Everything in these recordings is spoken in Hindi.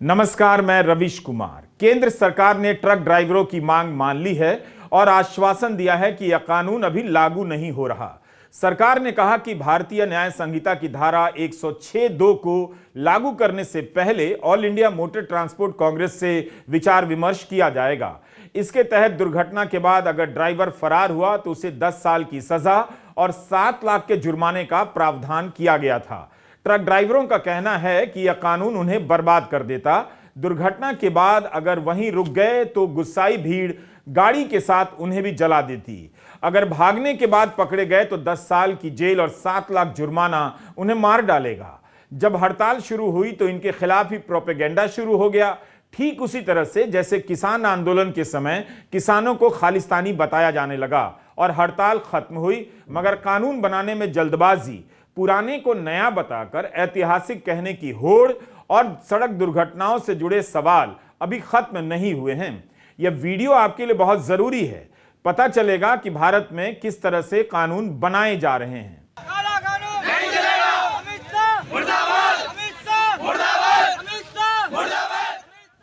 नमस्कार, मैं रविश कुमार। केंद्र सरकार ने ट्रक ड्राइवरों की मांग मान ली है और आश्वासन दिया है कि यह कानून अभी लागू नहीं हो रहा। सरकार ने कहा कि भारतीय न्याय संहिता की धारा 106(2) को लागू करने से पहले all India motor transport Congress से विचार विमर्श किया जाएगा। इसके तहत दुर्घटना के बाद अगर ड्राइवर फरार हुआ तो उसे 10 साल की सजा और 7 लाख के जुर्माने का प्रावधान किया गया था। ट्रक ड्राइवरों का कहना है कि यह कानून उन्हें बर्बाद कर देता। दुर्घटना के बाद अगर वहीं रुक गए तो गुस्साई भीड़ गाड़ी के साथ उन्हें भी जला देती। अगर भागने के बाद पकड़े गए तो 10 साल की जेल और 7 लाख जुर्माना उन्हें मार डालेगा। जब हड़ताल शुरू हुई तो इनके खिलाफ ही प्रोपेगेंडा शुरू हो गया, ठीक उसी तरह से जैसे किसान आंदोलन के समय किसानों को खालिस्तानी बताया जाने लगा और हड़ताल खत्म हुई। मगर कानून बनाने में जल्दबाजी, पुराने को नया बताकर ऐतिहासिक कहने की होड़ और सड़क दुर्घटनाओं से जुड़े सवाल अभी खत्म नहीं हुए हैं। यह वीडियो आपके लिए बहुत जरूरी है। पता चलेगा कि भारत में किस तरह से कानून बनाए जा रहे हैं।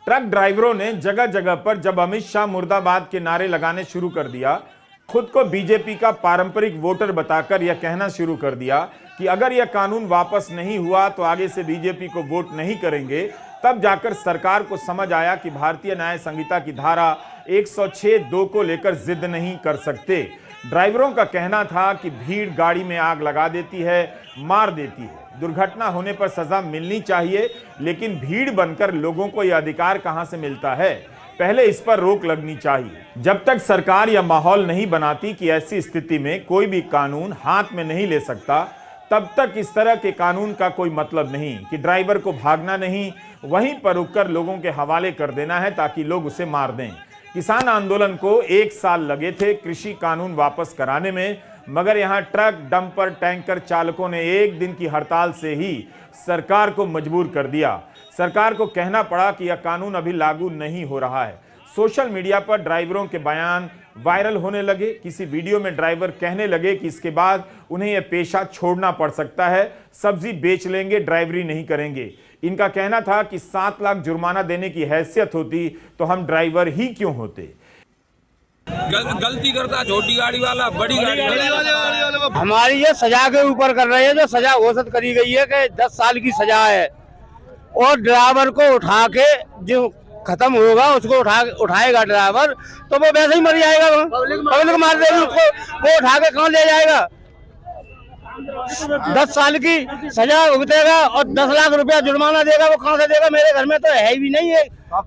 ट्रक ड्राइवरों ने जगह जगह पर जब अमित शाह मुर्दाबाद के नारे लगाने शुरू कर दिया, खुद को बीजेपी का पारंपरिक वोटर बताकर यह कहना शुरू कर दिया कि अगर यह कानून वापस नहीं हुआ तो आगे से बीजेपी को वोट नहीं करेंगे, तब जाकर सरकार को समझ आया कि भारतीय न्याय संहिता की धारा 106(2) को लेकर जिद नहीं कर सकते। ड्राइवरों का कहना था कि भीड़ गाड़ी में आग लगा देती है, मार देती है। दुर्घटना होने पर सजा मिलनी चाहिए, लेकिन भीड़ बनकर लोगों को यह अधिकार कहां से मिलता है? पहले इस पर रोक लगनी चाहिए। जब तक सरकार यह माहौल नहीं बनाती कि ऐसी स्थिति में कोई भी कानून हाथ में नहीं ले सकता, तब तक इस तरह के कानून का कोई मतलब नहीं कि ड्राइवर को भागना नहीं, वहीं पर रुककर लोगों के हवाले कर देना है ताकि लोग उसे मार दें। किसान आंदोलन को 1 साल लगे थे कृषि कानून वापस कराने में, मगर यहां ट्रक, डंपर, टैंकर चालकों ने एक दिन की हड़ताल से ही सरकार को मजबूर कर दिया। सरकार को कहना पड़ा कि यह कानून अभी लागू नहीं हो रहा है। सोशल मीडिया पर ड्राइवरों के बयान वायरल होने लगे। किसी वीडियो में ड्राइवर कहने लगे कि इसके बाद उन्हें यह पेशा छोड़ना पड़ सकता है, सब्जी बेच लेंगे, ड्राइवरी नहीं करेंगे। इनका कहना था कि 7 लाख जुर्माना देने की हैसियत होती तो हम ड्राइवर ही क्यों होते। गलती करता छोटी गाड़ी वाला, बड़ी गाड़ी वाला। हमारी ये सजा के ऊपर कर रहे हैं, जो सजा घोषित करी गई है कि 10 साल की सजा है, और ड्राइवर को उठा के जो खत्म होगा उसको उठाएगा ड्राइवर, तो वो वैसे ही मर जाएगा। पब्लिक मार देगी उसको, वो उठा के कहाँ ले जाएगा? 10 साल की सजा भुगतेगा और 10 लाख रुपया जुर्माना देगा। वो कहाँ से देगा? मेरे घर में तो है भी नहीं है।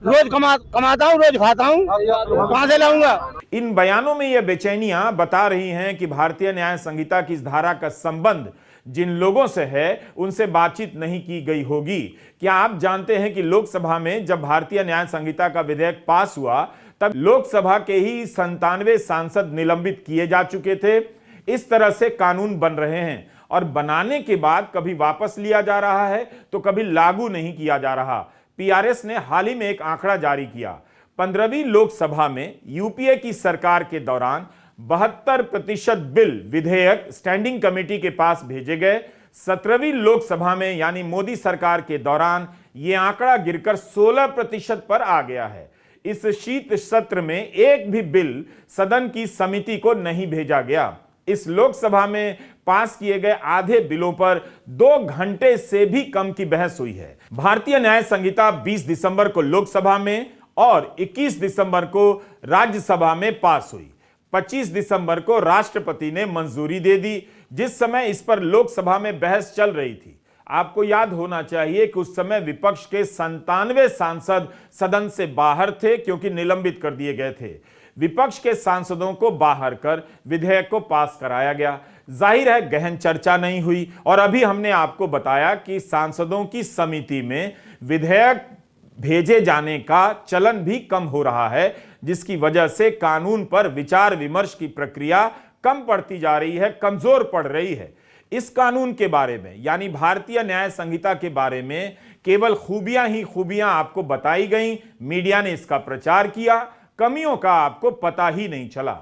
रोज कमाता हूँ, रोज खाता हूँ, कहाँ से लाऊंगा? इन बयानों में यह बेचैनियां बता रही हैं कि भारतीय न्याय संहिता की इस धारा का संबंध जिन लोगों से है उनसे बातचीत नहीं की गई होगी। क्या आप जानते हैं कि लोकसभा में जब भारतीय न्याय संहिता का विधेयक पास हुआ तब लोकसभा के ही 97 सांसद निलंबित किए जा चुके थे। इस तरह से कानून बन रहे हैं और बनाने के बाद कभी वापस लिया जा रहा है तो कभी लागू नहीं किया जा रहा। पीआरएस ने हाल ही में एक आंकड़ा जारी किया। 15वीं लोकसभा में यूपीए की सरकार के दौरान 72% बिल विधेयक स्टैंडिंग कमेटी के पास भेजे गए। 17वीं लोकसभा में यानी मोदी सरकार के दौरान यह आंकड़ा गिरकर 16% पर आ गया है। इस शीत सत्र में एक भी बिल सदन की समिति को नहीं भेजा गया। इस लोकसभा में पास किए गए आधे बिलों पर 2 घंटे से भी कम की बहस हुई है। भारतीय न्याय संहिता 20 दिसंबर को लोकसभा में और 21 दिसंबर को राज्यसभा में पास हुई। 25 दिसंबर को राष्ट्रपति ने मंजूरी दे दी। जिस समय इस पर लोकसभा में बहस चल रही थी, आपको याद होना चाहिए कि उस समय विपक्ष के 97 सांसद सदन से बाहर थे क्योंकि निलंबित कर दिए गए थे। विपक्ष के सांसदों को बाहर कर विधेयक को पास कराया गया। जाहिर है गहन चर्चा नहीं हुई और अभी हमने आपको बताया कि सांसदों की समिति में विधेयक भेजे जाने का चलन भी कम हो रहा है, जिसकी वजह से कानून पर विचार विमर्श की प्रक्रिया कम पड़ती जा रही है, कमजोर पड़ रही है। इस कानून के बारे में यानी भारतीय न्याय संहिता के बारे में केवल खूबियां ही खूबियां आपको बताई गई, मीडिया ने इसका प्रचार किया, कमियों का आपको पता ही नहीं चला।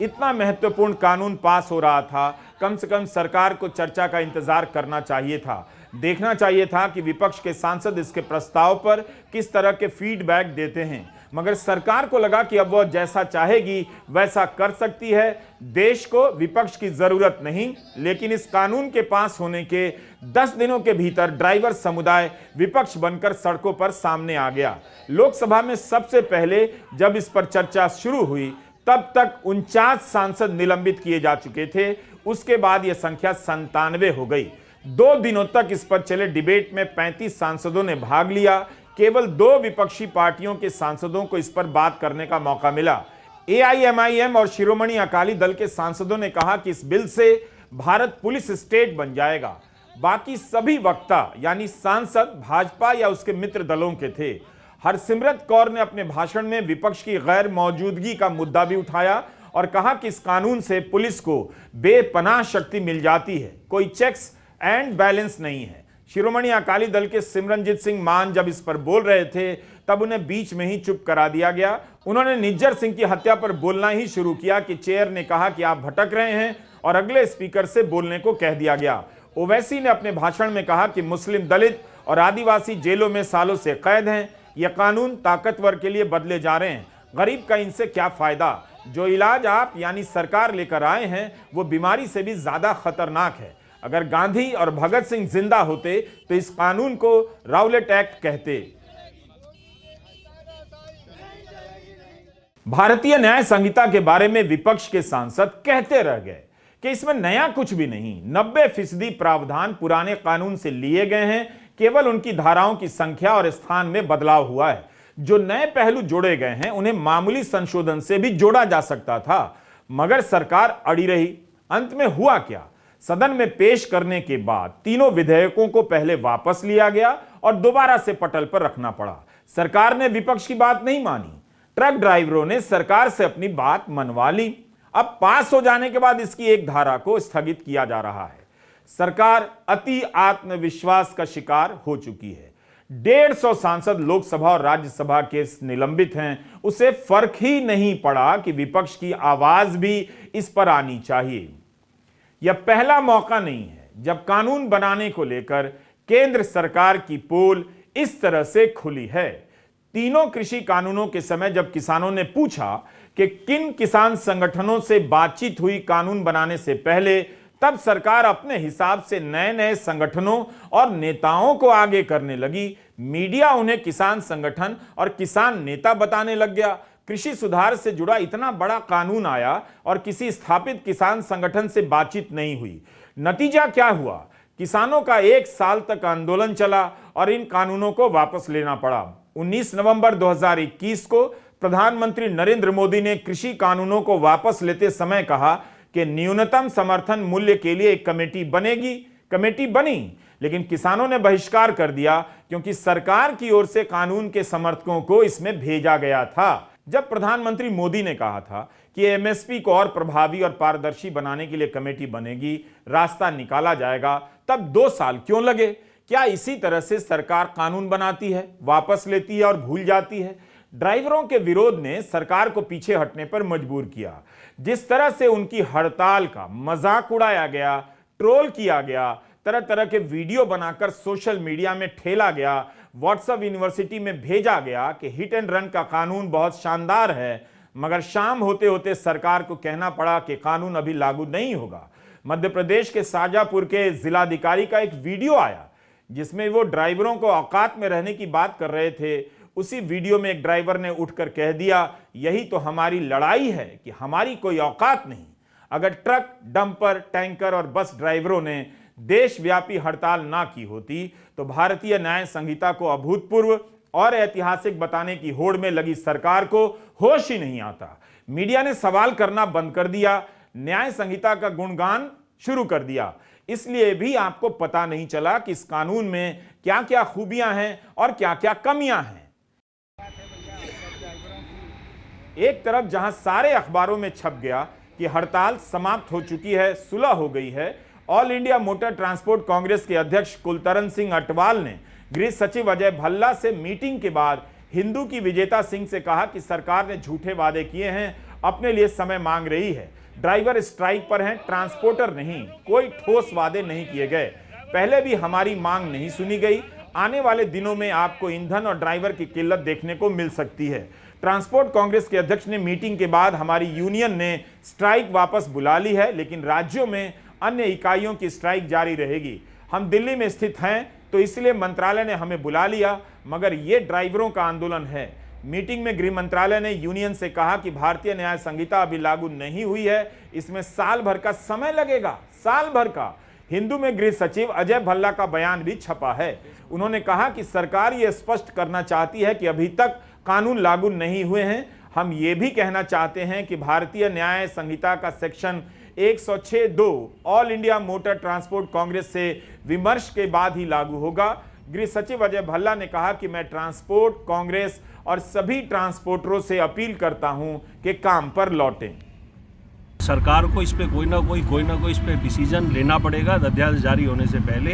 इतना महत्वपूर्ण कानून पास हो रहा था, कम से कम सरकार को चर्चा का इंतजार करना चाहिए था। देखना चाहिए था कि विपक्ष के सांसद इसके प्रस्ताव पर किस तरह के फीडबैक देते हैं, मगर सरकार को लगा कि अब वह जैसा चाहेगी वैसा कर सकती है। देश को विपक्ष की जरूरत नहीं, लेकिन इस कानून के पास होने के 10 दिनों के भीतर ड्राइवर समुदाय विपक्ष बनकर सड़कों पर सामने आ गया। लोकसभा में सबसे पहले जब इस पर चर्चा शुरू हुई तब तक 49 सांसद निलंबित किए जा चुके थे। उसके बाद यह संख्या 97 हो गई। 2 दिनों तक इस पर चले डिबेट में 35 सांसदों ने भाग लिया। केवल 2 विपक्षी पार्टियों के सांसदों को इस पर बात करने का मौका मिला। AIMIM और शिरोमणि अकाली दल के सांसदों ने कहा कि इस बिल से भारत पुलिस स्टेट बन जाएगा। बाकी सभी वक्ता यानी सांसद भाजपा या उसके मित्र दलों के थे। हरसिमरत कौर ने अपने भाषण में विपक्ष की गैर मौजूदगी का मुद्दा भी उठाया और कहा कि इस कानून से पुलिस को बेपनाह शक्ति मिल जाती है, कोई चेक्स एंड बैलेंस नहीं है। शिरोमणि अकाली दल के सिमरनजीत सिंह मान जब इस पर बोल रहे थे तब उन्हें बीच में ही चुप करा दिया गया। उन्होंने निज्जर सिंह की हत्या पर बोलना ही शुरू किया कि चेयर ने कहा कि आप भटक रहे हैं और अगले स्पीकर से बोलने को कह दिया गया। ओवैसी ने अपने भाषण में कहा कि मुस्लिम, दलित और आदिवासी जेलों में सालों से कैद हैं। यह कानून ताकतवर के लिए बदले जा रहे हैं, गरीब का इनसे क्या फायदा। जो इलाज आप यानी सरकार लेकर आए हैं वो बीमारी से भी ज्यादा खतरनाक है। अगर गांधी और भगत सिंह जिंदा होते तो इस कानून को राउलेट एक्ट कहते। भारतीय न्याय संहिता के बारे में विपक्ष के सांसद कहते रह गए कि इसमें नया कुछ भी नहीं, 90% प्रावधान पुराने कानून से लिए गए हैं, केवल उनकी धाराओं की संख्या और स्थान में बदलाव हुआ है। जो नए पहलू जोड़े गए हैं उन्हें मामूली संशोधन से भी जोड़ा जा सकता था, मगर सरकार अड़ी रही। अंत में हुआ क्या? सदन में पेश करने के बाद तीनों विधेयकों को पहले वापस लिया गया और दोबारा से पटल पर रखना पड़ा। सरकार ने विपक्ष की बात नहीं मानी। ट्रक ड्राइवरों ने सरकार से अपनी बात मनवा ली। अब पास हो जाने के बाद इसकी एक धारा को स्थगित किया जा रहा है। सरकार अति आत्मविश्वास का शिकार हो चुकी है। 150 सांसद लोकसभा और राज्यसभा के निलंबित हैं। उसे फर्क ही नहीं पड़ा कि विपक्ष की आवाज भी इस पर आनी चाहिए। यह पहला मौका नहीं है जब कानून बनाने को लेकर केंद्र सरकार की पोल इस तरह से खुली है। तीनों कृषि कानूनों के समय जब किसानों ने पूछा कि किन किसान संगठनों से बातचीत हुई कानून बनाने से पहले, तब सरकार अपने हिसाब से नए नए संगठनों और नेताओं को आगे करने लगी। मीडिया उन्हें किसान संगठन और किसान नेता बताने लग गया। कृषि सुधार से जुड़ा इतना बड़ा कानून आया और किसी स्थापित किसान संगठन से बातचीत नहीं हुई। नतीजा क्या हुआ? किसानों का 1 साल तक आंदोलन चला और इन कानूनों को वापस लेना पड़ा। 19 नवंबर 2021 को प्रधानमंत्री नरेंद्र मोदी ने कृषि कानूनों को वापस लेते समय कहा कि न्यूनतम समर्थन मूल्य के लिए एक कमेटी बनेगी। कमेटी बनी, लेकिन किसानों ने बहिष्कार कर दिया क्योंकि सरकार की ओर से कानून के समर्थकों को इसमें भेजा गया था। जब प्रधानमंत्री मोदी ने कहा था कि एमएसपी को और प्रभावी और पारदर्शी बनाने के लिए कमेटी बनेगी, रास्ता निकाला जाएगा, तब 2 साल क्यों लगे? क्या इसी तरह से सरकार कानून बनाती है, वापस लेती है और भूल जाती है? ड्राइवरों के विरोध ने सरकार को पीछे हटने पर मजबूर किया। जिस तरह से उनकी हड़ताल का मजाक उड़ाया गया, ट्रोल किया गया, तरह तरह के वीडियो बनाकर सोशल मीडिया में ठेला गया, व्हाट्सएप यूनिवर्सिटी में भेजा गया कि हिट एंड रन का कानून बहुत शानदार है, मगर शाम होते होते सरकार को कहना पड़ा कि कानून अभी लागू नहीं होगा। मध्य प्रदेश के शाजापुर के जिलाधिकारी का एक वीडियो आया जिसमें वो ड्राइवरों को औकात में रहने की बात कर रहे थे। उसी वीडियो में एक ड्राइवर ने उठकर कह दिया, यही तो हमारी लड़ाई है कि हमारी कोई औकात नहीं। अगर ट्रक, डंपर, टैंकर और बस ड्राइवरों ने देशव्यापी हड़ताल ना की होती तो भारतीय न्याय संहिता को अभूतपूर्व और ऐतिहासिक बताने की होड़ में लगी सरकार को होश ही नहीं आता। मीडिया ने सवाल करना बंद कर दिया, न्याय संहिता का गुणगान शुरू कर दिया। इसलिए भी आपको पता नहीं चला कि इस कानून में क्या क्या खूबियां हैं और क्या क्या कमियां हैं। एक तरफ जहां सारे अखबारों में छप गया कि हड़ताल समाप्त हो चुकी है, सुलह हो गई है, all India motor transport Congress के अध्यक्ष कुलतरन सिंह अटवाल ने गृह सचिव अजय भल्ला से मीटिंग के बाद हिंदू की विजेता सिंह से कहा कि सरकार ने झूठे वादे किए हैं, अपने लिए समय मांग रही है। ड्राइवर स्ट्राइक पर हैं, ट्रांसपोर्टर नहीं। कोई ठोस वादे नहीं किए गए। पहले भी हमारी मांग नहीं सुनी गई। आने वाले दिनों में आपको ईंधन और ड्राइवर की किल्लत देखने को मिल सकती है। ट्रांसपोर्ट कांग्रेस के अध्यक्ष ने मीटिंग के बाद हमारी यूनियन ने स्ट्राइक वापस बुला ली है, लेकिन राज्यों में अन्य इकाइयों की स्ट्राइक जारी रहेगी। हम दिल्ली में स्थित हैं तो इसलिए मंत्रालय ने हमें बुला लिया, मगर ये ड्राइवरों का आंदोलन है। मीटिंग में गृह मंत्रालय ने यूनियन से कहा कि भारतीय न्याय संहिता अभी लागू नहीं हुई है, इसमें साल भर का समय लगेगा, साल भर का। हिंदू में गृह सचिव अजय भल्ला का बयान भी छपा है। उन्होंने कहा कि सरकार ये स्पष्ट करना चाहती है कि अभी तक कानून लागू नहीं हुए हैं। हम ये भी कहना चाहते हैं कि भारतीय न्याय संहिता का section 106(2) all India motor transport Congress से विमर्श के बाद ही लागू होगा। गृह सचिव अजय भल्ला ने कहा कि मैं ट्रांसपोर्ट कांग्रेस और सभी ट्रांसपोर्टरों से अपील करता हूं कि काम पर लौटें। सरकार को इस पे कोई ना कोई इस पे डिसीजन लेना पड़ेगा अध्यादेश जारी होने से पहले,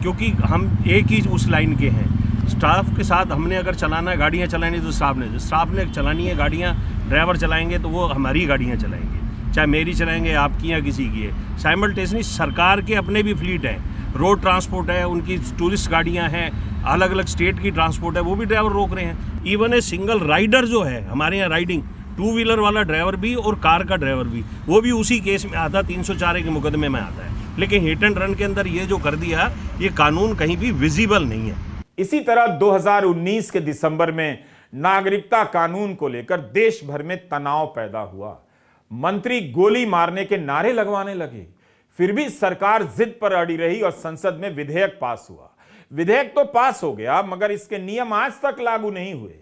क्योंकि हम एक ही उस लाइन के हैं। स्टाफ के साथ हमने अगर चलाना है, गाड़ियाँ चलानी तो स्टाफ ने चलानी है गाड़ियाँ, ड्राइवर चलाएंगे तो वो हमारी गाड़ियाँ चलाएंगे, चाहे मेरी चलाएंगे, आपकी या किसी की है। साइमल्टेनियसली सरकार के अपने भी फ्लीट है, रोड ट्रांसपोर्ट है, उनकी टूरिस्ट गाड़ियाँ हैं, अलग अलग स्टेट की ट्रांसपोर्ट है, वो भी ड्राइवर रोक रहे हैं। इवन ए सिंगल राइडर जो है हमारे यहाँ राइडिंग, टू व्हीलर वाला ड्राइवर भी और कार का ड्राइवर भी, वो भी उसी केस में आता, 304 के मुकदमे में आता है। लेकिन हिट एंड रन के अंदर ये जो कर दिया, ये कानून कहीं भी विजिबल नहीं है। इसी तरह 2019 के दिसंबर में नागरिकता कानून को लेकर देश भर में तनाव पैदा हुआ। मंत्री गोली मारने के नारे लगवाने लगे, फिर भी सरकार जिद पर अड़ी रही और संसद में विधेयक पास हुआ। विधेयक तो पास हो गया, मगर इसके नियम आज तक लागू नहीं हुए।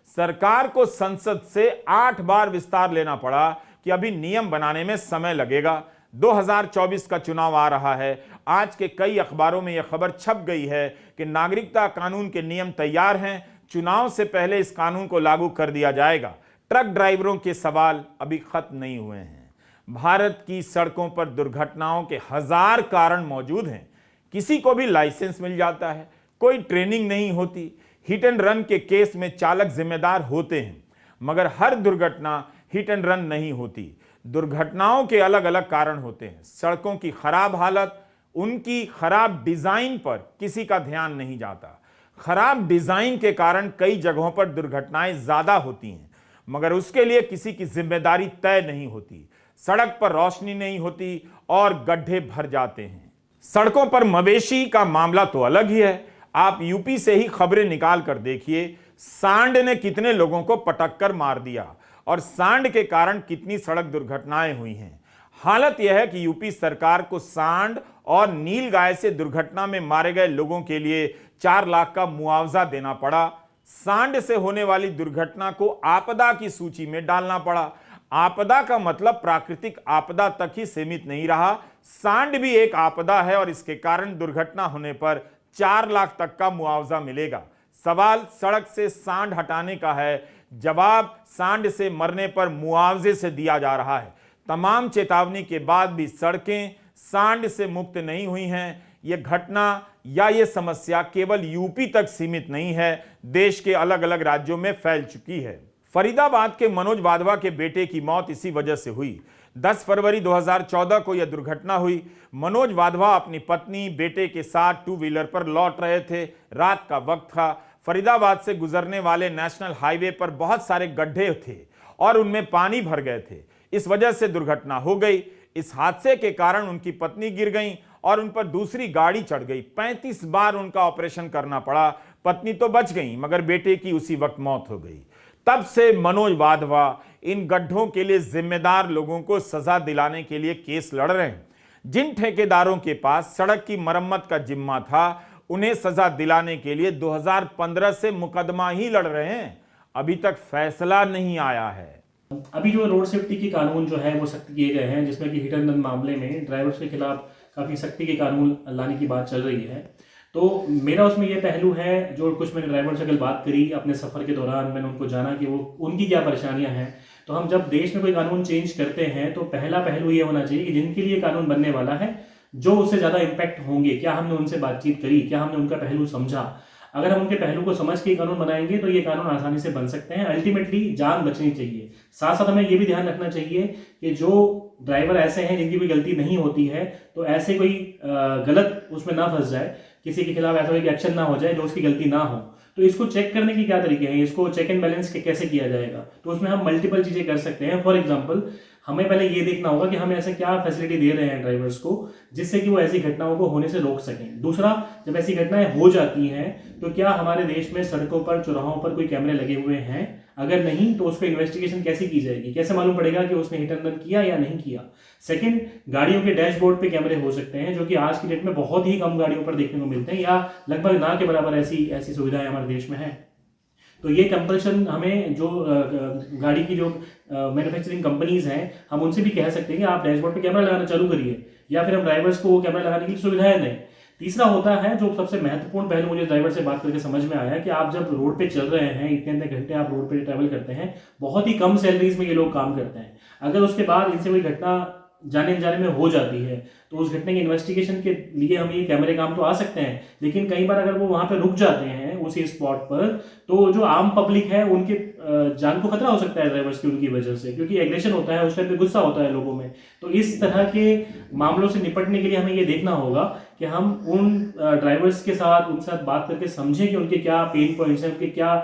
सरकार को संसद से 8 बार विस्तार लेना पड़ा कि अभी नियम बनाने में समय लगेगा। 2024 का चुनाव आ रहा है। आज के कई अखबारों में यह खबर छप गई है कि नागरिकता कानून के नियम तैयार हैं, चुनाव से पहले इस कानून को लागू कर दिया जाएगा। ट्रक ड्राइवरों के सवाल अभी खत्म नहीं हुए हैं। भारत की सड़कों पर दुर्घटनाओं के 1000 कारण मौजूद हैं। किसी को भी लाइसेंस मिल जाता है, कोई ट्रेनिंग नहीं होती। हिट एंड रन के केस में चालक जिम्मेदार होते हैं, मगर हर दुर्घटना हिट एंड रन नहीं होती। दुर्घटनाओं के अलग अलग कारण होते हैं। सड़कों की खराब हालत, उनकी खराब डिजाइन पर किसी का ध्यान नहीं जाता। खराब डिजाइन के कारण कई जगहों पर दुर्घटनाएं ज्यादा होती हैं, मगर उसके लिए किसी की जिम्मेदारी तय नहीं होती। सड़क पर रोशनी नहीं होती और गड्ढे भर जाते हैं। सड़कों पर मवेशी का मामला तो अलग ही है। आप यूपी से ही खबरें निकाल कर देखिए, सांड ने कितने लोगों को पटक कर मार दिया और सांड के कारण कितनी सड़क दुर्घटनाएं हुई हैं। हालत यह है कि यूपी सरकार को सांड और नीलगाय से दुर्घटना में मारे गए लोगों के लिए 4 लाख का मुआवजा देना पड़ा। सांड से होने वाली दुर्घटना को आपदा की सूची में डालना पड़ा। आपदा का मतलब प्राकृतिक आपदा तक ही सीमित नहीं रहा, सांड भी एक आपदा है और इसके कारण दुर्घटना होने पर 4 लाख तक का मुआवजा मिलेगा। सवाल सड़क से सांड हटाने का है, जवाब सांड से मरने पर मुआवजे से दिया जा रहा है। तमाम चेतावनी के बाद भी सड़कें सांड से मुक्त नहीं हुई हैं। यह घटना या यह समस्या केवल यूपी तक सीमित नहीं है, देश के अलग अलग राज्यों में फैल चुकी है। फरीदाबाद के मनोज वाधवा के बेटे की मौत इसी वजह से हुई। 10 फरवरी 2014 को यह दुर्घटना हुई। मनोज वाधवा अपनी पत्नी बेटे के साथ 2 व्हीलर पर लौट रहे थे। रात का वक्त था। फरीदाबाद से गुजरने वाले नेशनल हाईवे पर बहुत सारे गड्ढे थे और उनमें पानी भर गए थे। इस वजह से दुर्घटना हो गई। इस हादसे के कारण उनकी पत्नी गिर गई और उन पर दूसरी गाड़ी चढ़ गई। 35 बार उनका ऑपरेशन करना पड़ा। पत्नी तो बच गई, मगर बेटे की उसी वक्त मौत हो गई। तब से मनोज वाधवा इन गड्ढों के लिए जिम्मेदार लोगों को सजा दिलाने के लिए केस लड़ रहे हैं। जिन ठेकेदारों के पास सड़क की मरम्मत का जिम्मा था, उन्हें सजा दिलाने के लिए 2015 से मुकदमा ही लड़ रहे हैं। अभी तक फैसला नहीं आया है। अभी जो रोड सेफ्टी के कानून जो है वो सख्त किए गए हैं, जिसमें कि हिट एंड रन मामले में ड्राइवर्स के खिलाफ काफ़ी सख्ती के कानून लाने की बात चल रही है। तो मेरा उसमें ये पहलू है, जो कुछ मैंने ड्राइवर से कल बात करी अपने सफ़र के दौरान, मैंने उनको जाना कि वो उनकी क्या परेशानियां हैं। तो हम जब देश में कोई कानून चेंज करते हैं तो पहला पहलू ये होना चाहिए कि जिनके लिए कानून बनने वाला है, जो उससे ज़्यादा इम्पैक्ट होंगे, क्या हमने उनसे बातचीत करी, क्या हमने उनका पहलू समझा। अगर हम उनके पहलू को समझ के कानून बनाएंगे तो ये कानून आसानी से बन सकते हैं। अल्टीमेटली जान बचनी चाहिए। साथ साथ हमें ये भी ध्यान रखना चाहिए कि जो ड्राइवर ऐसे हैं जिनकी कोई गलती नहीं होती है, तो ऐसे कोई गलत उसमें ना फंस जाए, किसी के खिलाफ ऐसा कोई एक्शन ना हो जाए जो उसकी गलती ना हो। तो इसको चेक करने के क्या तरीके हैं, इसको चेक एंड बैलेंस कैसे किया जाएगा? तो उसमें हम मल्टीपल चीज़ें कर सकते हैं। फॉर एग्जांपल, हमें पहले ये देखना होगा कि हम ऐसे क्या फैसिलिटी दे रहे हैं ड्राइवर्स को जिससे कि वो ऐसी घटनाओं को होने से रोक सकें। दूसरा, जब ऐसी घटनाएं हो जाती हैं तो क्या हमारे देश में सड़कों पर, चौराहों पर कोई कैमरे लगे हुए हैं? अगर नहीं तो उसको इन्वेस्टिगेशन कैसे की जाएगी? कैसे मालूम पड़ेगा कि उसने हिट एंड रन किया या नहीं किया? सेकंड, गाड़ियों के डैशबोर्ड पे कैमरे हो सकते हैं जो कि आज की डेट में बहुत ही कम गाड़ियों पर देखने को मिलते हैं, या लगभग ना के बराबर ऐसी सुविधाएं हमारे देश में है। तो ये कंपल्शन हमें जो गाड़ी की जो मैन्युफैक्चरिंग कंपनीज हैं, हम उनसे भी कह सकते हैं कि आप डैशबोर्ड पे कैमरा लगाना चालू करिए, या फिर हम ड्राइवर्स को कैमरा लगाने की सुविधाएं दें। तीसरा होता है, जो सबसे महत्वपूर्ण पहलू मुझे ड्राइवर से बात करके समझ में आया, कि आप जब रोड पे चल रहे हैं, इतने घंटे आप रोड पे ट्रैवल करते हैं, बहुत ही कम सैलरीज में ये लोग काम करते हैं। अगर उसके बाद इनसे कोई घटना जाने अनजाने में हो जाती है तो उस घटना की इन्वेस्टिगेशन के लिए हम ये कैमरे काम तो आ सकते हैं, लेकिन कई बार अगर वो वहां पे रुक जाते हैं उसी स्पॉट पर, तो जो आम पब्लिक है उनके जान को खतरा हो सकता है ड्राइवर्स की उनकी वजह से, क्योंकि एग्रेशन होता है, उस टाइम पे गुस्सा होता है लोगों में। तो इस तरह के मामलों से निपटने के लिए हमें ये देखना होगा कि हम उन ड्राइवर्स के साथ उनके साथ बात करके समझें कि उनके क्या पेन पॉइंट्स हैं, उनके क्या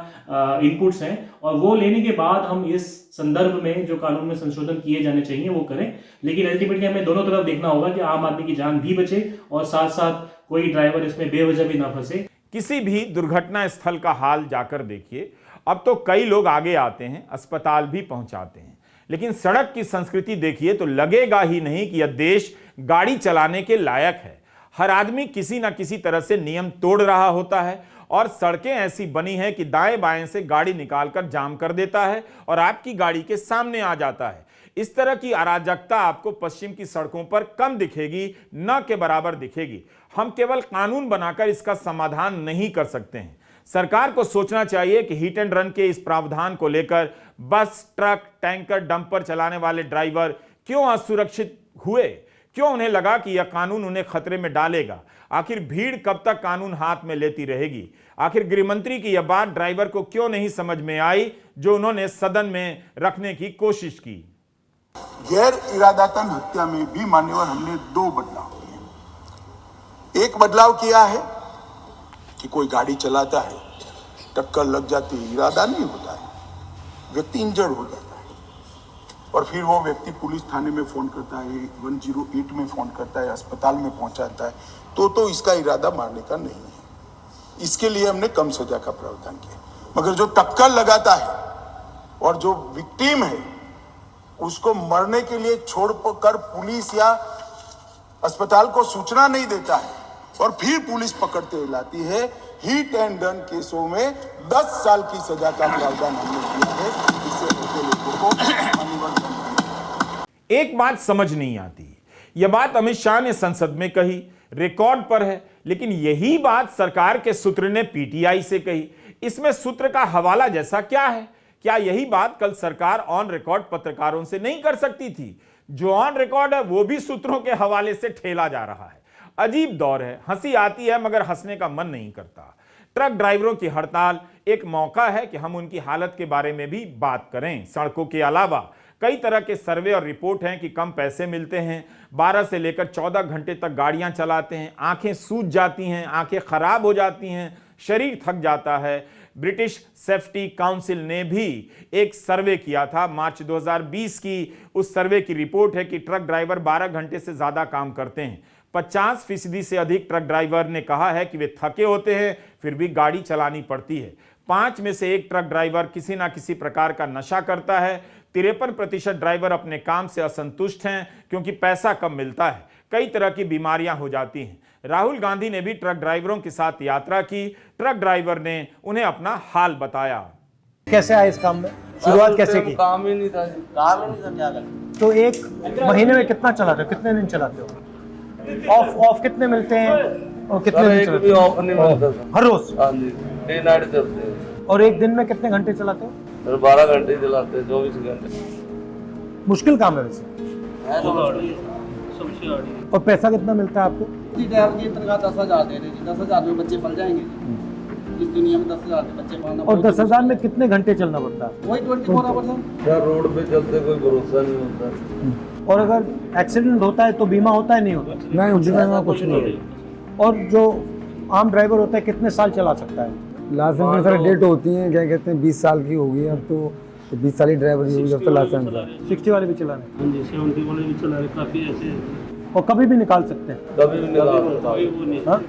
इनपुट्स हैं, और वो लेने के बाद हम इस संदर्भ में जो कानून में संशोधन किए जाने चाहिए वो करें। लेकिन अल्टीमेटली हमें दोनों तरफ देखना होगा कि आम आदमी की जान भी बचे और साथ साथ कोई ड्राइवर इसमें बेवजह भी ना फंसे। किसी भी दुर्घटना स्थल का हाल जाकर देखिए, अब तो कई लोग आगे आते हैं, अस्पताल भी पहुंचाते हैं, लेकिन सड़क की संस्कृति देखिए तो लगेगा ही नहीं कि यह देश गाड़ी चलाने के लायक है। हर आदमी किसी ना किसी तरह से नियम तोड़ रहा होता है, और सड़कें ऐसी बनी हैं कि दाएं बाएं से गाड़ी निकालकर जाम कर देता है और आपकी गाड़ी के सामने आ जाता है। इस तरह की अराजकता आपको पश्चिम की सड़कों पर कम दिखेगी, न के बराबर दिखेगी। हम केवल कानून बनाकर इसका समाधान नहीं कर सकते हैं। सरकार को सोचना चाहिए कि हिट एंड रन के इस प्रावधान को लेकर बस, ट्रक, टैंकर, डंपर चलाने वाले ड्राइवर क्यों असुरक्षित हुए? क्यों उन्हें लगा कि यह कानून उन्हें खतरे में डालेगा? आखिर भीड़ कब तक कानून हाथ में लेती रहेगी? आखिर गृहमंत्री की यह बात ड्राइवर को क्यों नहीं समझ में आई, जो उन्होंने सदन में रखने की कोशिश की? गैर इरादतन हत्या में भी मान्यवर हमने 2 बदलाव किए। एक बदलाव किया है कि कोई गाड़ी चलाता है, टक्कर लग जाती है, इरादा नहीं होता है, व्यक्ति इंजर्ड हो जाता है, और फिर वो व्यक्ति पुलिस थाने में फोन करता है, 108 में फोन करता है, अस्पताल में पहुंचाता है, तो इसका इरादा मारने का नहीं है। इसके लिए हमने कम सजा का प्रावधान किया। मगर जो टक्कर लगाता है और जो विक्टिम है उसको मरने के लिए छोड़कर पुलिस या अस्पताल को सूचना नहीं देता है और फिर पुलिस पकड़ते लाती है, हिट एंड रन केसों में 10 साल की सजा का प्रावधान हमने किया है। इससे ऐसे लोगों को अनिवार्य करना है। एक बात समझ नहीं आती, यह बात अमित शाह ने संसद में कही, रिकॉर्ड पर है, लेकिन यही बात सरकार के सूत्र ने पीटीआई से कही। इसमें सूत्र का हवाला जैसा क्या है? क्या यही बात कल सरकार ऑन रिकॉर्ड पत्रकारों से नहीं कर सकती थी? जो ऑन रिकॉर्ड है वो भी सूत्रों के हवाले से ठेला जा रहा है। अजीब दौर है, हंसी आती है मगर हंसने का मन नहीं करता। ट्रक ड्राइवरों की हड़ताल एक मौका है कि हम उनकी हालत के बारे में भी बात करें। सड़कों के अलावा कई तरह के सर्वे और रिपोर्ट हैं कि कम पैसे मिलते हैं, 12 से लेकर 14 घंटे तक गाड़ियां चलाते हैं, आंखें सूज जाती हैं, आंखें खराब हो जाती हैं, शरीर थक जाता है। ब्रिटिश सेफ्टी काउंसिल ने भी एक सर्वे किया था मार्च 2020 की। उस सर्वे की रिपोर्ट है कि ट्रक ड्राइवर 12 घंटे से ज्यादा काम करते हैं। 50% से अधिक ट्रक ड्राइवर ने कहा है कि वे थके होते हैं फिर भी गाड़ी चलानी पड़ती है। 5 में से 1 ट्रक ड्राइवर किसी ना किसी प्रकार का नशा करता है। 53% ड्राइवर अपने काम से असंतुष्ट हैं क्योंकि पैसा कम मिलता है। कई तरह की बीमारियां हो जाती हैं। राहुल गांधी ने भी ट्रक ड्राइवरों के साथ यात्रा की। ट्रक ड्राइवर ने उन्हें अपना हाल बताया। कैसे आए इस काम में? शुरुआत कैसे की? काम ही नहीं था। क्या करें? तो एक महीने में कितना चलाते हो? कितने दिन चलाते हो? ऑफ कितने मिलते हैं और कितने दिन चलाते हो? ऑफ नहीं मिलता था। हर रोज? हाँ जी, डे नाइट चलते हैं। और एक दिन में कितने घंटे चलाते हो? 12 घंटे चलाते हैं, 24 घंटे। मुश्किल काम है वैसे। और पैसा कितना मिलता है आपको? की तनख्वाह 10,000 दे रहे जी। 10,000 में बच्चे पल जाएंगे इस दुनिया में। 10,000 में बच्चे पालना। और 10,000 में कितने घंटे चलना पड़ता है? वही 24 आवर्स। रोड पे चलते कोई भरोसा नहीं होता। और अगर एक्सीडेंट होता है तो बीमा होता है नहीं होता? नहीं, बीमा में कुछ नहीं है। और जो आम ड्राइवर होता है कितने साल चला सकता है? लाइसेंस में सर डेट होती है, क्या कहते हैं 20 साल की होगी अब तो 20 साल ही ड्राइवर होगी जब तो लाइसेंस है। 60 वाले भी चलाने? हाँ जी, 70 वाले भी चला रहे, काफ़ी ऐसे और कभी भी निकाल सकते हैं? कभी भी निकाल सकता है। हाँ?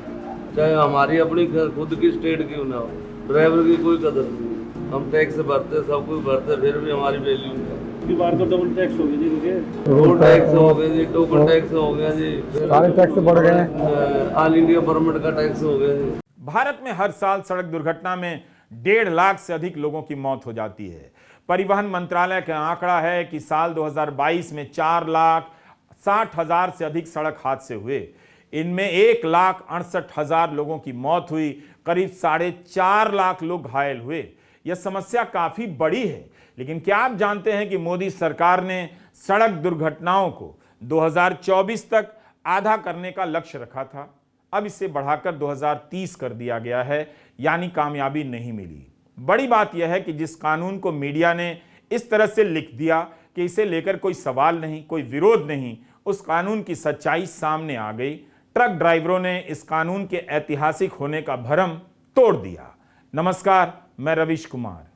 चाहे हमारी अपनी खुद की स्टेट क्यों ना हो, ड्राइवर की कोई कदर नहीं। हम टैक्स भरते, सब कुछ भरते, फिर भी हमारी वैल्यू नहीं। बार तो डबल टैक्स हो गया जी, देखिए रोड टैक्स हो गया जी, टोकन टैक्स हो गया जी, सारे टैक्स बढ़ गए हैं, ऑल इंडिया परमिट का टैक्स हो गया जी। भारत में हर साल सड़क दुर्घटना में 1.5 लाख से अधिक लोगों की मौत हो जाती है। परिवहन मंत्रालय का आंकड़ा है कि साल 2022 में 4,60,000 से अधिक सड़क हादसे हुए। इनमें 1,68,000 लोगों की मौत हुई, करीब 4.5 लाख लोग घायल हुए। यह समस्या काफी बड़ी है, लेकिन क्या आप जानते हैं कि मोदी सरकार ने सड़क दुर्घटनाओं को 2024 तक आधा करने का लक्ष्य रखा था। अब इसे बढ़ाकर 2030 कर दिया गया है, यानी कामयाबी नहीं मिली। बड़ी बात यह है कि जिस कानून को मीडिया ने इस तरह से लिख दिया कि इसे लेकर कोई सवाल नहीं, कोई विरोध नहीं, उस कानून की सच्चाई सामने आ गई। ट्रक ड्राइवरों ने इस कानून के ऐतिहासिक होने का भ्रम तोड़ दिया। नमस्कार, मैं रविश कुमार।